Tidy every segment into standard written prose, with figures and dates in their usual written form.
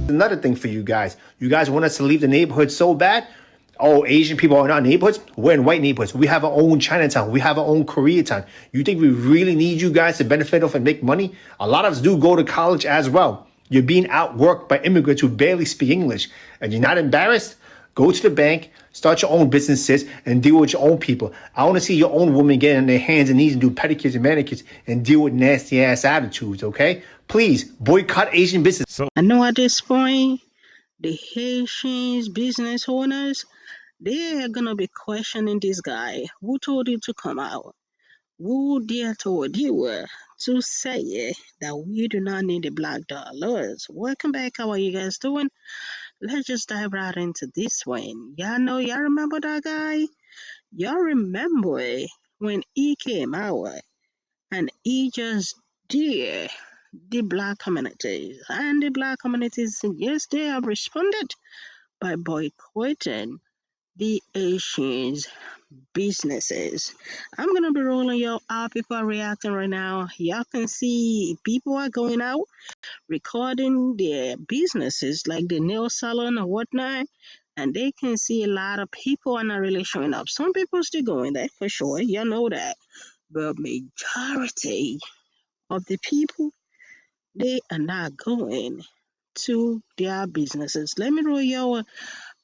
Another thing for you guys. You guys want us to leave the neighborhood so bad? Oh, Asian people are not neighborhoods? We're in white neighborhoods. We have our own Chinatown. We have our own Koreatown. You think we really need you guys to benefit off and make money? A lot of us do go to college as well. You're being outworked by immigrants who barely speak English. And you're not embarrassed? Go to the bank, start your own businesses, and deal with your own people. I want to see your own women get on their hands and knees and do pedicures and manicures and deal with nasty ass attitudes, okay? Please boycott Asian business. I know at this point, the Haitians business owners, they're gonna be questioning this guy. Who told you to come out? Who dare told you to say that we do not need the black dollars? Welcome back. How are you guys doing? Let's just dive right into this one. Y'all remember that guy? Y'all remember when he came out and he just did the black communities, and the black communities, yes, they have responded by boycotting the Asians businesses. I'm gonna be rolling y'all out. People are reacting right now. Y'all can see people are going out recording their businesses like the nail salon or whatnot, and they can see a lot of people are not really showing up. Some people still going there for sure, you know that, but majority of the people, they are not going to their businesses. Let me know y'all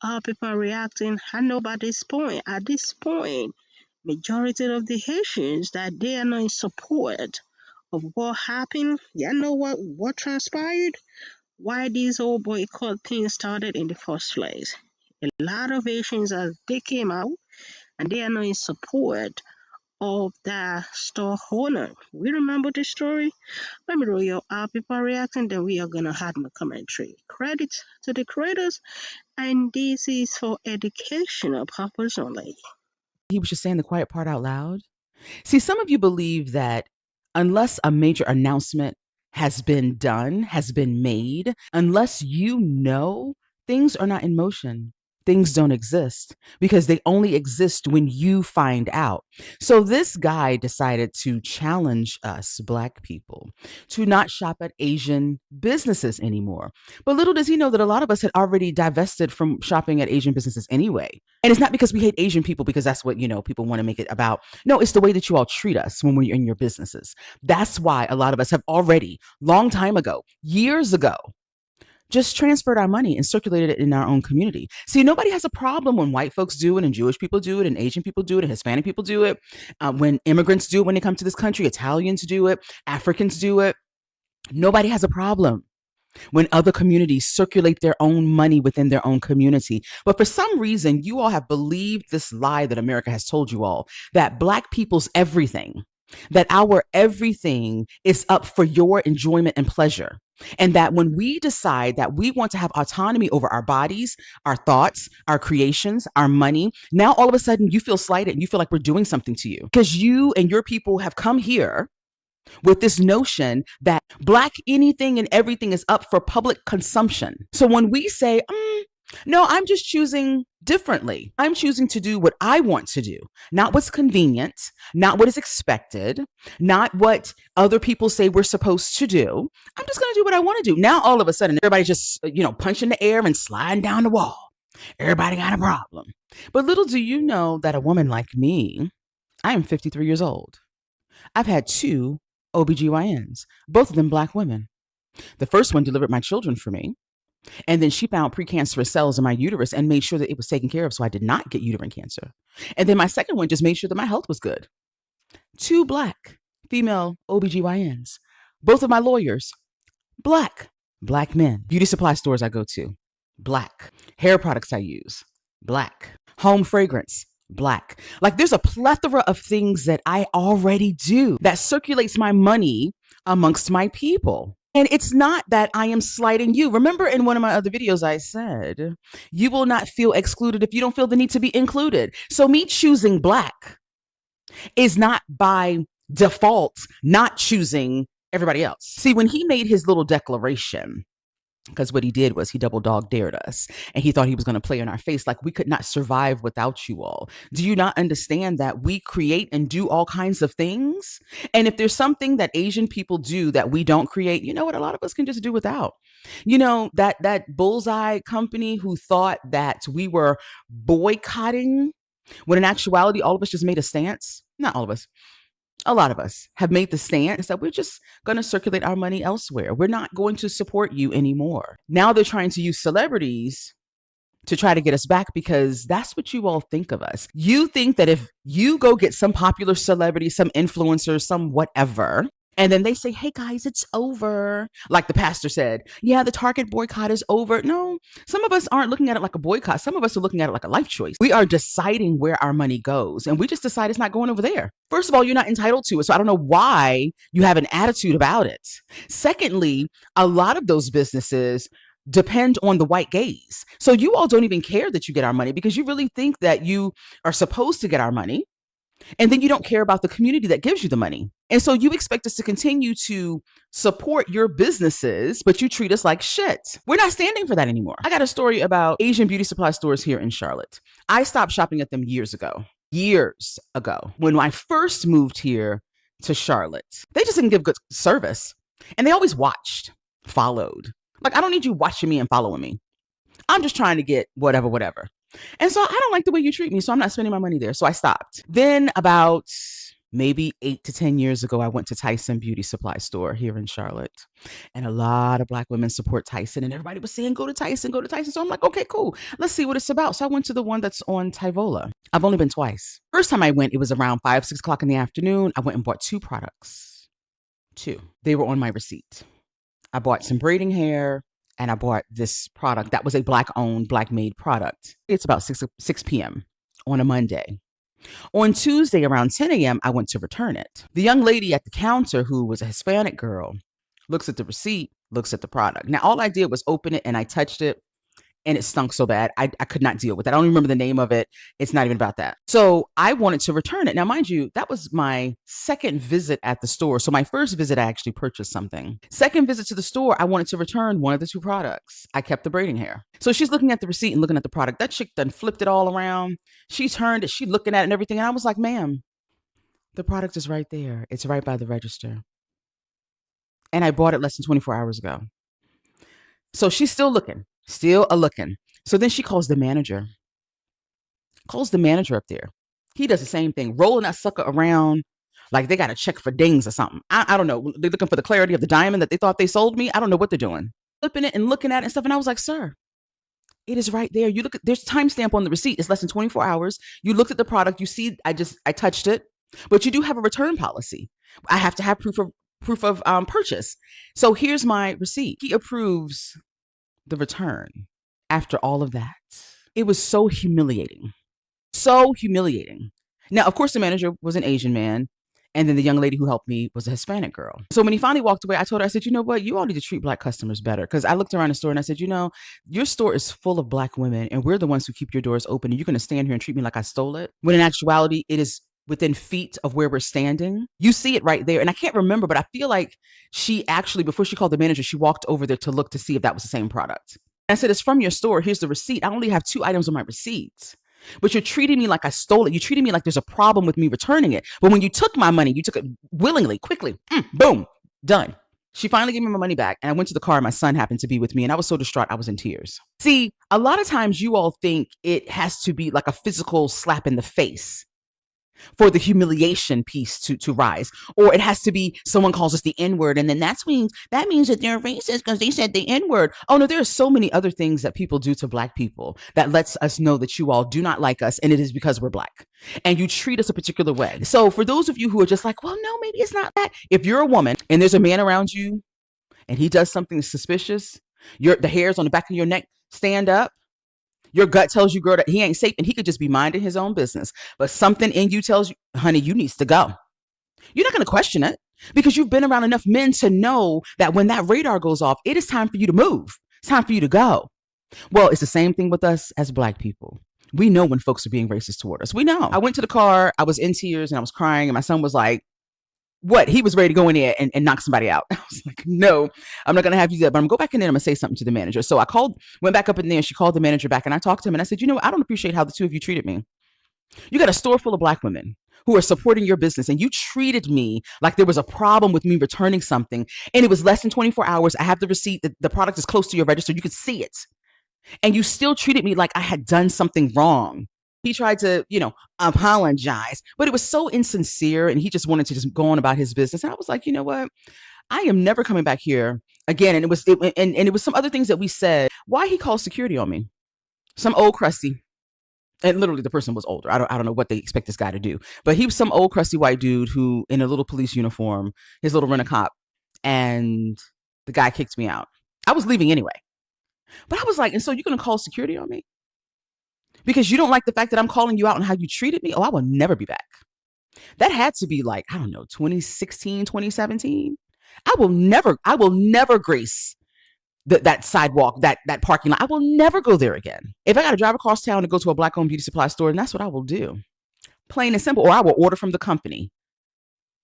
how people are reacting. I know by this point, at this point, majority of the Haitians that they are not in support of what happened. You know what transpired? Why this whole boycott thing started in the first place. A lot of Haitians as they came out and they are not in support of the store owner. We remember the story. Let me roll your up people are reacting, then we are gonna have my commentary. Credit to the creators, and this is for educational purpose only. He was just saying the quiet part out loud. See, some of you believe that unless a major announcement has been done, has been made, unless you know, things are not in motion. Things don't exist because they only exist when you find out. So this guy decided to challenge us Black people to not shop at Asian businesses anymore. But little does he know that a lot of us had already divested from shopping at Asian businesses anyway. And it's not because we hate Asian people, because that's what, people want to make it about. No, it's the way that you all treat us when we're in your businesses. That's why a lot of us have already, long time ago, years ago, just transferred our money and circulated it in our own community. See, nobody has a problem when white folks do it and Jewish people do it and Asian people do it and Hispanic people do it. When immigrants do it when they come to this country, Italians do it, Africans do it. Nobody has a problem when other communities circulate their own money within their own community. But for some reason, you all have believed this lie that America has told you all, that Black people's everything, that our everything is up for your enjoyment and pleasure. And that when we decide that we want to have autonomy over our bodies, our thoughts, our creations, our money, now all of a sudden you feel slighted and you feel like we're doing something to you because you and your people have come here with this notion that Black anything and everything is up for public consumption. So when we say, no, I'm just choosing differently. I'm choosing to do what I want to do, not what's convenient, not what is expected, not what other people say we're supposed to do. I'm just going to do what I want to do. Now, all of a sudden, everybody just, punching the air and sliding down the wall. Everybody got a problem. But little do you know that a woman like me, I am 53 years old. I've had 2 OBGYNs, both of them Black women. The first one delivered my children for me. And then she found precancerous cells in my uterus and made sure that it was taken care of so I did not get uterine cancer. And then my second one just made sure that my health was good. 2 Black female OBGYNs. Both of my lawyers, Black men. Beauty supply stores I go to, Black. Hair products I use, Black. Home fragrance, Black. Like there's a plethora of things that I already do that circulates my money amongst my people. And it's not that I am slighting you. Remember in one of my other videos, I said, you will not feel excluded if you don't feel the need to be included. So me choosing Black is not by default not choosing everybody else. See, when he made his little declaration Because what he did was he double dog dared us, and he thought he was going to play in our face like we could not survive without you all. Do you not understand that we create and do all kinds of things? And if there's something that Asian people do that we don't create, you know what? A lot of us can just do without. You know, that bullseye company who thought that we were boycotting, when in actuality, all of us just made a stance. Not all of us. A lot of us have made the stance that we're just going to circulate our money elsewhere. We're not going to support you anymore. Now they're trying to use celebrities to try to get us back because that's what you all think of us. You think that if you go get some popular celebrity, some influencer, some whatever, and then they say, hey guys, it's over. Like the pastor said, yeah, the Target boycott is over. No, some of us aren't looking at it like a boycott. Some of us are looking at it like a life choice. We are deciding where our money goes, and we just decide it's not going over there. First of all, you're not entitled to it. So I don't know why you have an attitude about it. Secondly, a lot of those businesses depend on the white gaze. So you all don't even care that you get our money because you really think that you are supposed to get our money. And then you don't care about the community that gives you the money. And so you expect us to continue to support your businesses, but you treat us like shit. We're not standing for that anymore. I got a story about Asian beauty supply stores here in Charlotte. I stopped shopping at them years ago. When I first moved here to Charlotte, they just didn't give good service. And they always watched, followed. Like, I don't need you watching me and following me. I'm just trying to get whatever. And so I don't like the way you treat me, so I'm not spending my money there. So I stopped. Then about maybe 8 to 10 years ago, I went to Tyson Beauty Supply Store here in Charlotte. And a lot of Black women support Tyson. And everybody was saying, go to Tyson, go to Tyson. So I'm like, okay, cool. Let's see what it's about. So I went to the one that's on Tyvola. I've only been twice. First time I went, it was around 5, 6 o'clock in the afternoon. I went and bought 2 products. 2. They were on my receipt. I bought some braiding hair. And I bought this product that was a Black-owned, Black-made product. It's about 6 p.m. on a Monday. On Tuesday around 10 a.m., I went to return it. The young lady at the counter, who was a Hispanic girl, looks at the receipt, looks at the product. Now, all I did was open it and I touched it. And it stunk so bad, I could not deal with it. I don't even remember the name of it. It's not even about that. So I wanted to return it. Now, mind you, that was my second visit at the store. So my first visit, I actually purchased something. Second visit to the store, I wanted to return one of the 2 products. I kept the braiding hair. So she's looking at the receipt and looking at the product. That chick done flipped it all around. She turned it, she looking at it and everything. And I was like, ma'am, the product is right there. It's right by the register. And I bought it less than 24 hours ago. So she's still looking. Still a looking. So then she calls the manager. Up there. He does the same thing, rolling that sucker around like they got to check for dings or something. I don't know. They're looking for the clarity of the diamond that they thought they sold me. I don't know what they're doing. Flipping it and looking at it and stuff. And I was like, sir, it is right there. You look at, there's a timestamp on the receipt. It's less than 24 hours. You looked at the product. You see, I touched it, but you do have a return policy. I have to have proof of purchase. So here's my receipt. He approves the return. After all of that, it was so humiliating. Now, of course, the manager was an Asian man, and then the young lady who helped me was a Hispanic girl. So when he finally walked away, I told her, I said, you know what, you all need to treat Black customers better. Because I looked around the store and I said, you know, your store is full of Black women, and we're the ones who keep your doors open, and you're going to stand here and treat me like I stole it, when in actuality, it is within feet of where we're standing. You see it right there. And I can't remember, but I feel like she actually, before she called the manager, she walked over there to look to see if that was the same product. I said, it's from your store. Here's the receipt. I only have 2 items on my receipt, but you're treating me like I stole it. You treated me like there's a problem with me returning it. But when you took my money, you took it willingly, quickly, boom, done. She finally gave me my money back, and I went to the car, and my son happened to be with me, and I was so distraught, I was in tears. See, a lot of times you all think it has to be like a physical slap in the face for the humiliation piece to rise, or it has to be someone calls us the N-word, and then that means that they're racist because they said the N-word. Oh no, there are so many other things that people do to Black people that lets us know that you all do not like us, and it is because we're Black, and you treat us a particular way. So for those of you who are just like, well, no, maybe it's not that. If you're a woman and there's a man around you and he does something suspicious, the hairs on the back of your neck stand up. Your gut tells you, girl, that he ain't safe, and he could just be minding his own business. But something in you tells you, honey, you needs to go. You're not going to question it because you've been around enough men to know that when that radar goes off, it is time for you to move. It's time for you to go. Well, it's the same thing with us as Black people. We know when folks are being racist toward us. We know. I went to the car, I was in tears and I was crying, and my son was like, What? He was ready to go in there and knock somebody out. I was like, no, I'm not going to have you do that, but I'm going to go back in there and I'm going to say something to the manager. So I went back up in there and she called the manager back and I talked to him and I said, you know what? I don't appreciate how the two of you treated me. You got a store full of Black women who are supporting your business and you treated me like there was a problem with me returning something and it was less than 24 hours. I have the receipt. The product is close to your register. You could see it. And you still treated me like I had done something wrong. He tried to, apologize, but it was so insincere and he just wanted to just go on about his business. And I was like, you know what? I am never coming back here again. And it was some other things that we said. Why he called security on me? Some old crusty. And literally the person was older. I don't know what they expect this guy to do, but he was some old crusty white dude who in a little police uniform, his little rent-a-cop, and the guy kicked me out. I was leaving anyway. But I was like, and so you're going to call security on me? Because you don't like the fact that I'm calling you out on how you treated me? Oh, I will never be back. That had to be like, I don't know, 2016, 2017. I will never grace that sidewalk, that parking lot. I will never go there again. If I got to drive across town to go to a Black-owned beauty supply store, then that's what I will do. Plain and simple. Or I will order from the company.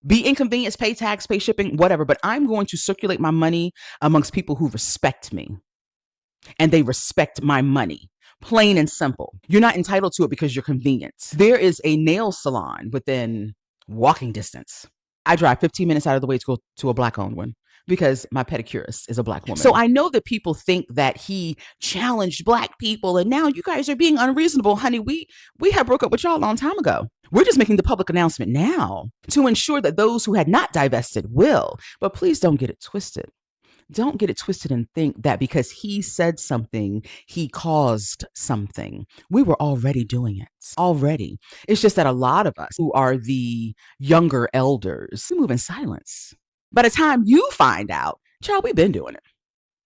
Be inconvenienced, pay tax, pay shipping, whatever. But I'm going to circulate my money amongst people who respect me. And they respect my money. Plain and simple. You're not entitled to it because you're convenient. There is a nail salon within walking distance. I drive 15 minutes out of the way to go to a Black-owned one because my pedicurist is a Black woman. So I know that people think that he challenged Black people and now you guys are being unreasonable. Honey, we have broke up with y'all a long time ago. We're just making the public announcement now to ensure that those who had not divested will. But please don't get it twisted. Don't get it twisted and think that because he said something, he caused something. We were already doing it. Already. It's just that a lot of us who are the younger elders, we move in silence. By the time you find out, child, we've been doing it.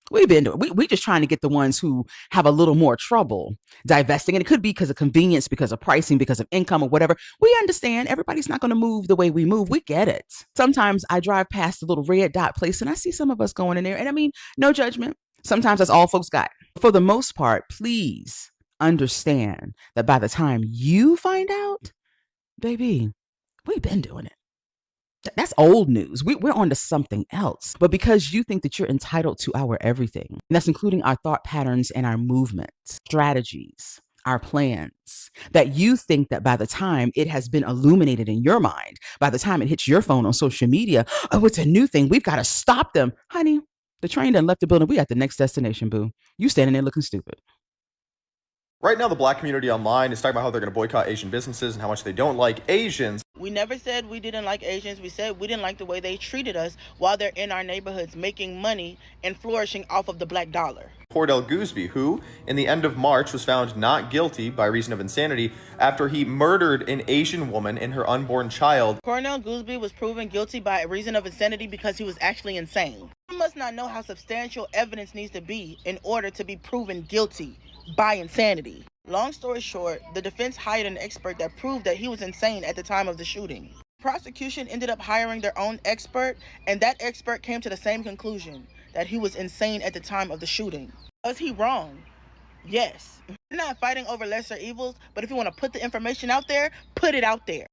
We just trying to get the ones who have a little more trouble divesting. And it could be because of convenience, because of pricing, because of income or whatever. We understand everybody's not going to move the way we move. We get it. Sometimes I drive past the little red dot place and I see some of us going in there. And I mean, no judgment. Sometimes that's all folks got. For the most part, please understand that by the time you find out, baby, we've been doing it. That's old news. We're on to something else. But because you think that you're entitled to our everything, and that's including our thought patterns and our movements, strategies, our plans, that you think that by the time it has been illuminated in your mind, by the time it hits your phone on social media, oh, it's a new thing. We've got to stop them. Honey, the train done left the building. We at the next destination, boo. You standing there looking stupid. Right now, the Black community online is talking about how they're going to boycott Asian businesses and how much they don't like Asians. We never said we didn't like Asians. We said we didn't like the way they treated us while they're in our neighborhoods making money and flourishing off of the Black dollar. Cordell Gooseby, who, in the end of March, was found not guilty by reason of insanity after he murdered an Asian woman and her unborn child. Cordell Gooseby was proven guilty by reason of insanity because he was actually insane. You must not know how substantial evidence needs to be in order to be proven guilty by insanity. Long story short, the defense hired an expert that proved that he was insane at the time of the shooting. Prosecution ended up hiring their own expert, and that expert came to the same conclusion, that he was insane at the time of the shooting. Was he wrong? Yes. We're not fighting over lesser evils, but if you want to put the information out there, put it out there.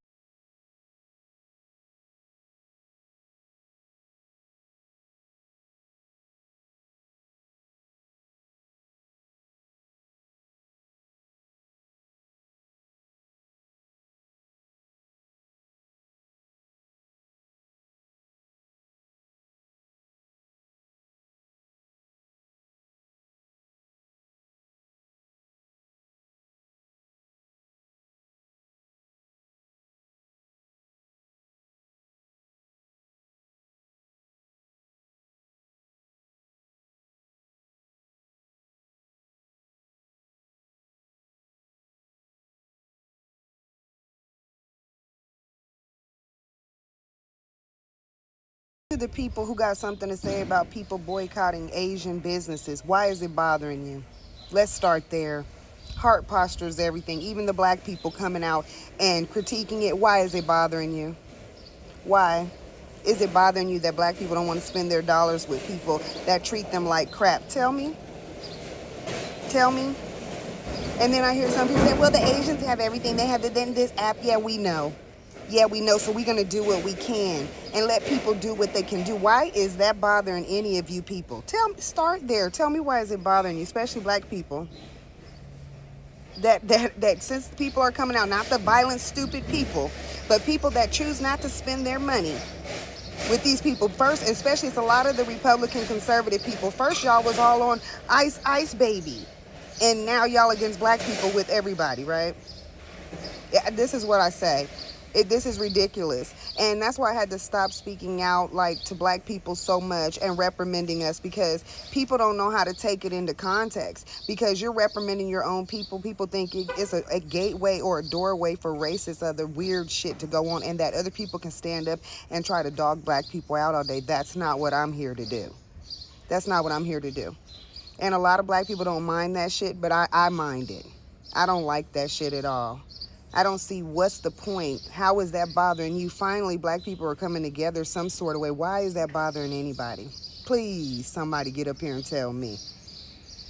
To the people who got something to say about people boycotting Asian businesses, why is it bothering you? Let's start there. Heart posture is everything. Even the Black people coming out and critiquing it, why is it bothering you? Why? Is it bothering you that Black people don't want to spend their dollars with people that treat them like crap? Tell me. Tell me. And then I hear some people say, well, the Asians have everything. They have this app. Yeah, we know. Yeah, we know, so we're going to do what we can and let people do what they can do. Why is that bothering any of you people? Start there. Tell me, why is it bothering you, especially black people? That since people are coming out, not the violent, stupid people, but people that choose not to spend their money with these people. First, especially it's a lot of the Republican conservative people. First, y'all was all on Ice Baby. And now y'all against black people with everybody, right? Yeah, this is what I say. This is ridiculous. And that's why I had to stop speaking out like to black people so much and reprimanding us, because people don't know how to take it into context. Because you're reprimanding your own people. People think it's a gateway or a doorway for racist, other weird shit to go on, and that other people can stand up and try to dog black people out all day. That's not what I'm here to do. That's not what I'm here to do. And a lot of black people don't mind that shit, but I mind it. I don't like that shit at all. I don't see what's the point. How is that bothering you? Finally, black people are coming together some sort of way. Why is that bothering anybody? Please, somebody get up here and tell me.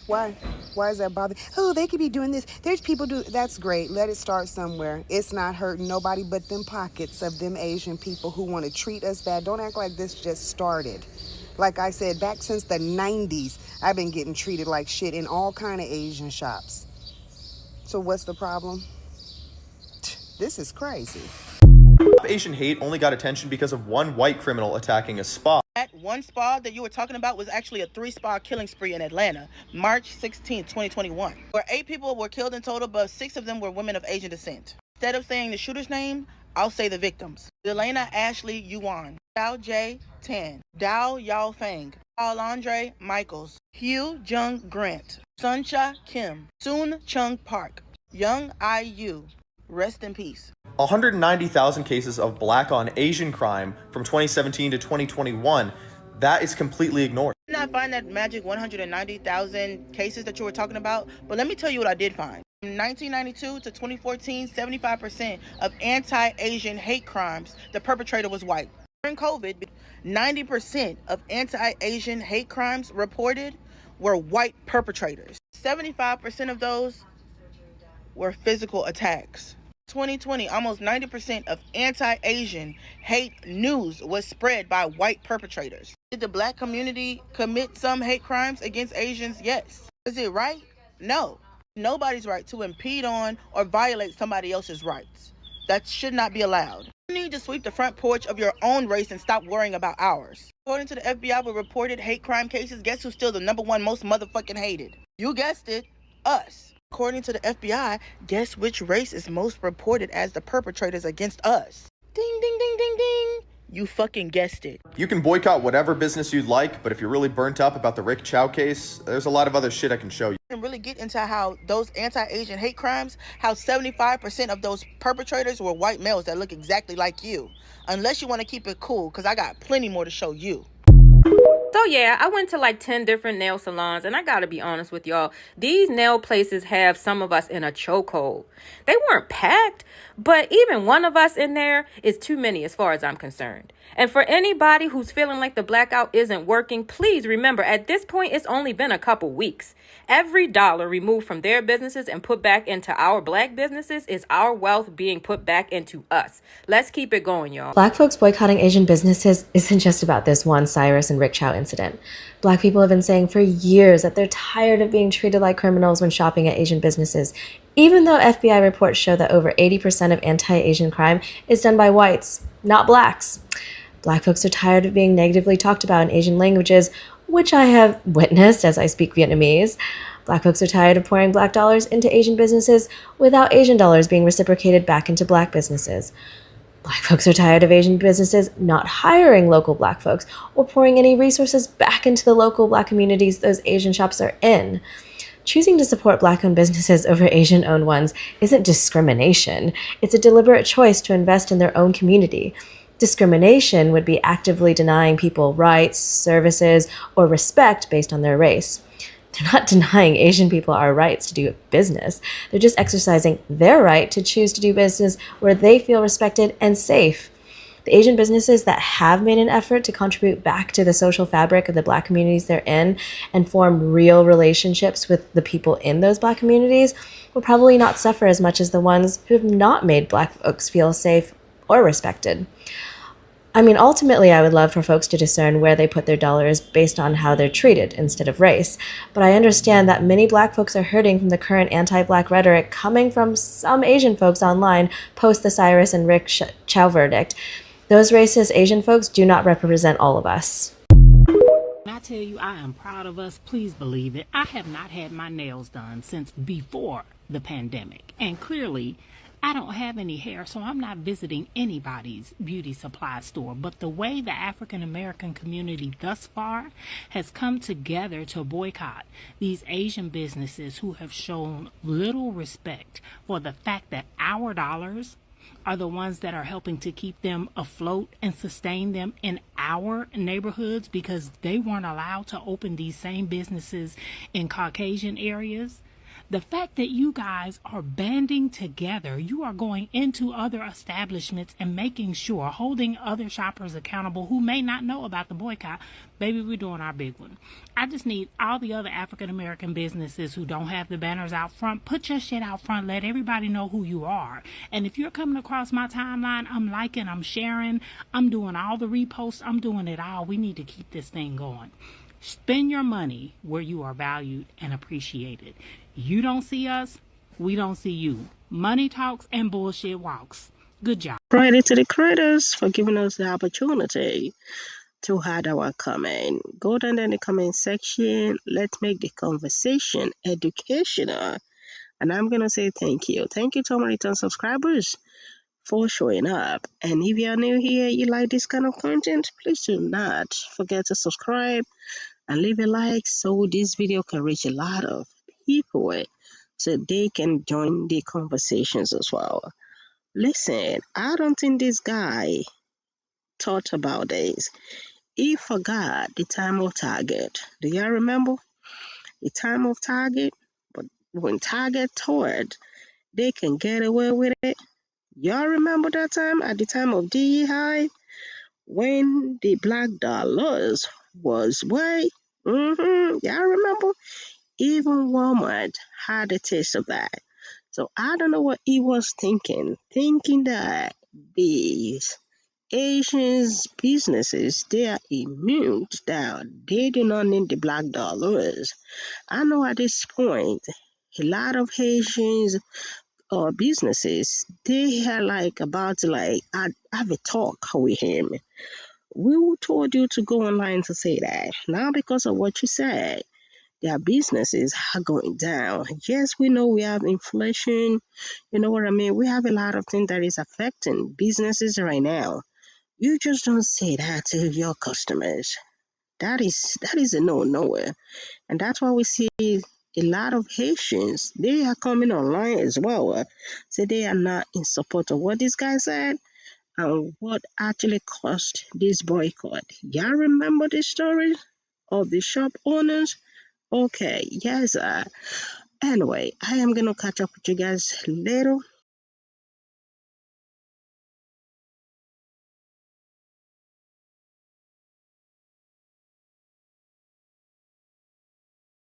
Why? Why is that bothering? Oh, they could be doing this. There's people do. That's great. Let it start somewhere. It's not hurting nobody but them pockets of them Asian people who want to treat us bad. Don't act like this just started. Like I said, back since the 90s, I've been getting treated like shit in all kind of Asian shops. So what's the problem? This is crazy. Asian hate only got attention because of one white criminal attacking a spa. That one spa that you were talking about was actually a 3-spa killing spree in Atlanta, March 16, 2021, where 8 people were killed in total, but 6 of them were women of Asian descent. Instead of saying the shooter's name, I'll say the victims. Delana Ashley Yuan, Xiao J. Tan, Dao Yao Fang, Paul Andre Michaels, Hugh Jung Grant, Suncha Kim, Soon Chung Park, Young I.U. Rest in peace. 190,000 cases of black on Asian crime from 2017 to 2021. That is completely ignored. I did not find that magic 190,000 cases that you were talking about, but let me tell you what I did find. From 1992 to 2014, 75% of anti-Asian hate crimes, the perpetrator was white. During COVID, 90% of anti-Asian hate crimes reported were white perpetrators. 75% of those were physical attacks. 2020, almost 90% of anti-Asian hate news was spread by white perpetrators. Did the black community commit some hate crimes against Asians? Yes. Is it right? No. Nobody's right to impede on or violate somebody else's rights. That should not be allowed. You need to sweep the front porch of your own race and stop worrying about ours. According to the FBI, with reported hate crime cases, guess who's still the #1 most motherfucking hated? You guessed it, us. According to the FBI, guess which race is most reported as the perpetrators against us? Ding, ding, ding, ding, ding. You fucking guessed it. You can boycott whatever business you'd like, but if you're really burnt up about the Rick Chow case, there's a lot of other shit I can show you. And really get into how those anti-Asian hate crimes, how 75% of those perpetrators were white males that look exactly like you. Unless you want to keep it cool, because I got plenty more to show you. So yeah, I went to like 10 different nail salons, and I gotta be honest with y'all, these nail places have some of us in a chokehold. They weren't packed, but even one of us in there is too many as far as I'm concerned. And for anybody who's feeling like the blackout isn't working, please remember, at this point, it's only been a couple weeks. Every dollar removed from their businesses and put back into our black businesses is our wealth being put back into us. Let's keep it going, y'all. Black folks boycotting Asian businesses isn't just about this one Cyrus and Rick Chow incident. Black people have been saying for years that they're tired of being treated like criminals when shopping at Asian businesses, even though FBI reports show that over 80% of anti-Asian crime is done by whites, not blacks. Black folks are tired of being negatively talked about in Asian languages, which I have witnessed as I speak Vietnamese. Black folks are tired of pouring black dollars into Asian businesses without Asian dollars being reciprocated back into black businesses. Black folks are tired of Asian businesses not hiring local black folks or pouring any resources back into the local black communities those Asian shops are in. Choosing to support black-owned businesses over Asian-owned ones isn't discrimination. It's a deliberate choice to invest in their own community. Discrimination would be actively denying people rights, services, or respect based on their race. They're not denying Asian people our rights to do business. They're just exercising their right to choose to do business where they feel respected and safe. The Asian businesses that have made an effort to contribute back to the social fabric of the black communities they're in and form real relationships with the people in those black communities will probably not suffer as much as the ones who have not made black folks feel safe or respected. I mean, ultimately, I would love for folks to discern where they put their dollars based on how they're treated instead of race. But I understand that many Black folks are hurting from the current anti-Black rhetoric coming from some Asian folks online post the Cyrus and Rick Chow verdict. Those racist Asian folks do not represent all of us. When I tell you I am proud of us, please believe it. I have not had my nails done since before the pandemic. And clearly, I don't have any hair, so I'm not visiting anybody's beauty supply store. But the way the African American community thus far has come together to boycott these Asian businesses who have shown little respect for the fact that our dollars are the ones that are helping to keep them afloat and sustain them in our neighborhoods, because they weren't allowed to open these same businesses in Caucasian areas. The fact that you guys are banding together, you are going into other establishments and making sure, holding other shoppers accountable who may not know about the boycott. Baby, we're doing our big one. I just need all the other African American businesses who don't have the banners out front, put your shit out front, let everybody know who you are. And if you're coming across my timeline, I'm liking, I'm sharing, I'm doing all the reposts, I'm doing it all. We need to keep this thing going. Spend your money where you are valued and appreciated. You don't see us, we don't see you. Money talks and bullshit walks. Good job. Credit to the creators for giving us the opportunity to add our comment. Go down in the comment section. Let's make the conversation educational. And I'm going to say thank you. Thank you to my return subscribers for showing up. And if you're new here, you like this kind of content, please do not forget to subscribe and leave a like so this video can reach a lot of people so they can join the conversations as well. Listen, I don't think this guy thought about this. He forgot the time of Target. Do y'all remember the time of Target? But when Target thought they can get away with it, y'all remember that time at the time of DEI when the black dollars was way? Y'all remember? Even Walmart had a taste of that. So I don't know what he was thinking that these Asians businesses, they are immune to that. They do not need the black dollars. I know at this point, a lot of Asians or businesses, they are like about to have a talk with him. We told you to go online to say that. Now because of what you said, their businesses are going down. Yes, we know we have inflation. You know what I mean? We have a lot of things that is affecting businesses right now. You just don't say that to your customers. That is a no. And that's why we see a lot of Haitians, they are coming online as well. So they are not in support of what this guy said and what actually caused this boycott. Y'all remember the story of the shop owners? Okay, yes. Anyway, I am gonna catch up with you guys later.